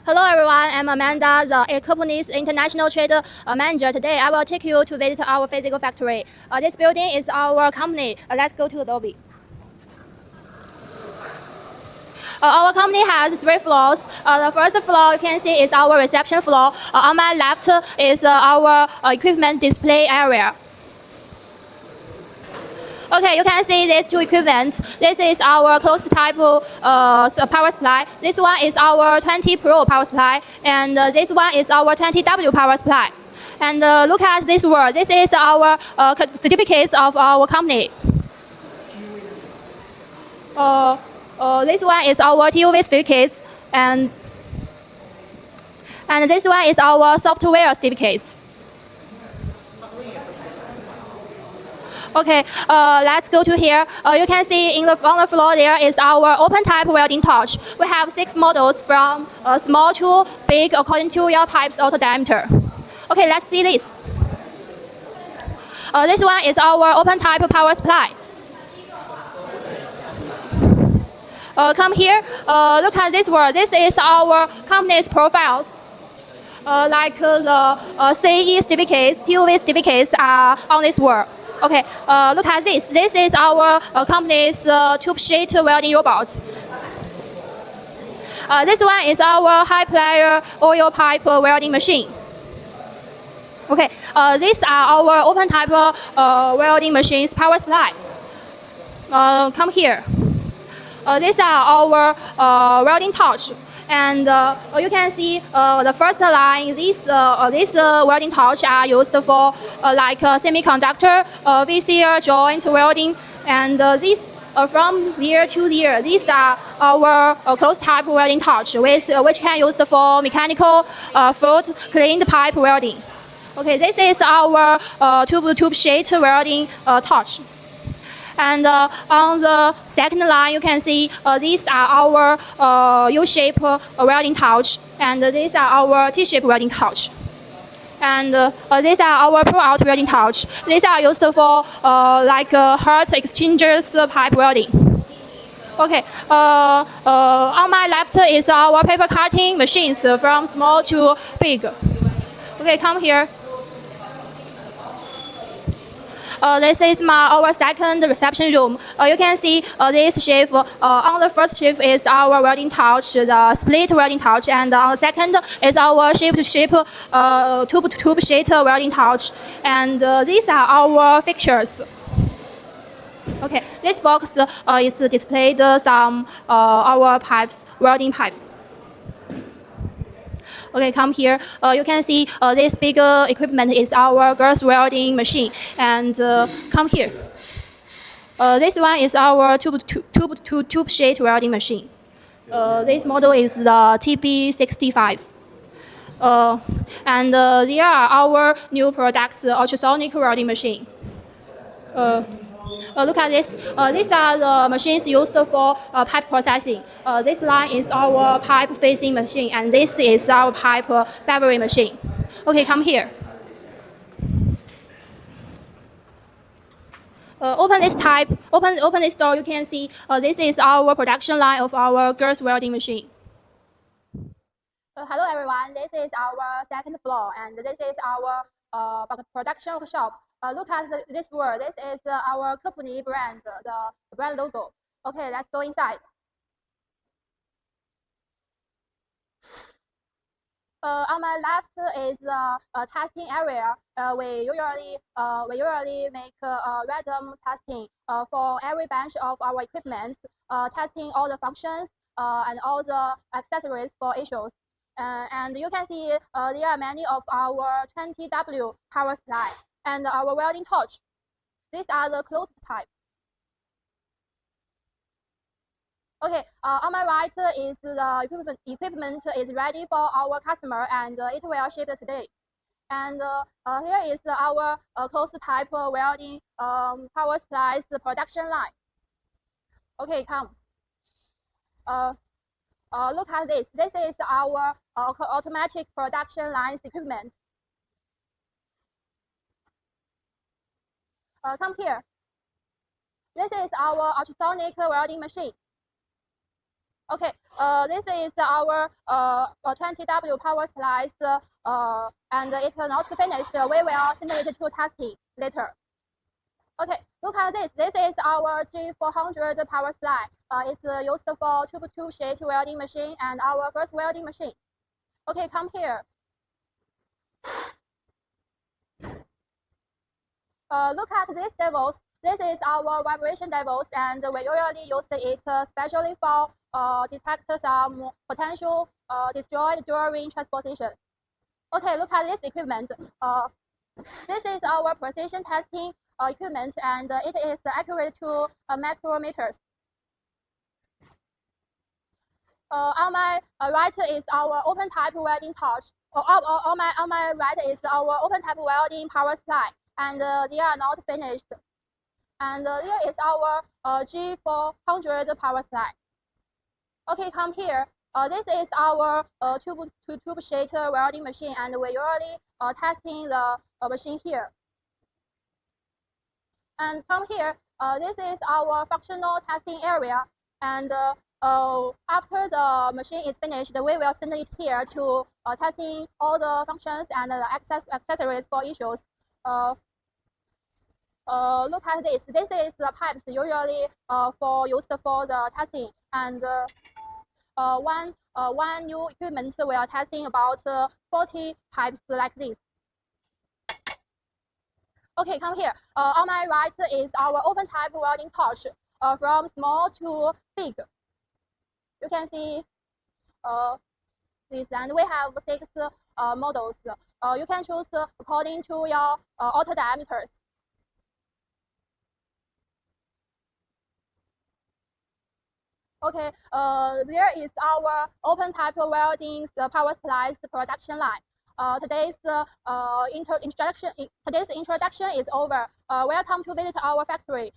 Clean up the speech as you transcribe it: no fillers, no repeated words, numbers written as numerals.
Hello everyone, I'm Amanda, the KEPUNI's International Trade Manager. Today I will take you to visit our physical factory. This building is our company. Let's go to the lobby. Our company has 3 floors. The first floor you can see is our reception floor. On my left is our equipment display area. Okay, you can see these 2 equipment. This is our closed type power supply. This one is our 20 Pro power supply, and this one is our 20W power supply. And look at this word. This is our certificates of our company. This one is our TUV certificates, and this one is our software certificates. Okay, let's go to here. You can see on the floor there is our open type welding torch. We have 6 models from small to big according to your pipe's outer diameter. Okay, let's see this. This one is our open type power supply. Come here, look at this word. This is our company's profiles. Like the CE certificates, TUV certificates are on this word. Okay, look at this. This is our company's tube sheet welding robots. This one is our high pressure oil pipe welding machine. Okay, these are our open type welding machines power supply. Come here. These are our welding torch. And you can see the first line, these welding torch are used for like semiconductor, VCR joint welding, and these from year to year. These are our closed type welding torch, which can used for mechanical fluid cleaned pipe welding. Okay, this is our tube sheet welding torch. And on the second line, you can see these are our U-shape welding torch, and these are our T-shape welding torch. And these are our pull-out welding torch. These are used for like heat exchangers pipe welding. Okay, on my left is our paper cutting machines from small to big. Okay, come here. This is our second reception room. You can see this shelf. On the first shelf is our welding torch, the split welding torch, and on the second is our ship-to-ship tube sheet welding torch. And these are our fixtures. Okay, this box is displayed some our pipes, welding pipes. Okay, come here. You can see this bigger equipment is our gas welding machine. And come here. This one is our tube sheet welding machine. This model is the TB65. And there are our new products, ultrasonic welding machine. Look at this. These are the machines used for pipe processing. This line is our pipe facing machine, and this is our pipe beverage machine. Okay, come here. Open this type. Open this door. You can see this is our production line of our gas welding machine. Hello everyone. This is our second floor, and this is our production workshop. Look at this word. This is our KEPUNI brand, the brand logo. Okay, let's go inside. On my left is the testing area. We usually make random testing for every bench of our equipment, testing all the functions and all the accessories for issues. And you can see there are many of our 20W power supply and our welding torch. These are the closed type. Okay, on my right is the equipment is ready for our customer, and it will ship today. And here is our closed type welding power supplies production line. Okay, come. Look at this. This is our automatic production lines equipment. Come here. This is our ultrasonic welding machine. Okay, this is our 20W power splice, and it's not finished. We will send it to testing later. Okay, look at this. This is our G400 power supply. It's used for tube sheet welding machine and our girth welding machine. Okay, come here. Look at these devils. This is our vibration devils, and we usually use it especially for detect some potential destroyed during transportation. Okay, look at this equipment. This is our precision testing equipment, and it is accurate to micrometers. On my right is our open type welding torch. On my right is our open type welding power supply, and they are not finished. And here is our G400 power supply. Okay, come here. This is our tube sheet welding machine, and we usually testing the machine here. And come here. This is our functional testing area, and after the machine is finished, we will send it here to testing all the functions and the accessories for issues. Look at this. This is the pipes usually used for the testing, and one new equipment we are testing about 40 pipes like this. Okay, come here. On my right is our open type welding torch, from small to big. You can see this, and we have 6 models. You can choose according to your auto diameters. Okay, there is our open type welding power supplies production line. Today's introduction is over. Welcome to visit our factory.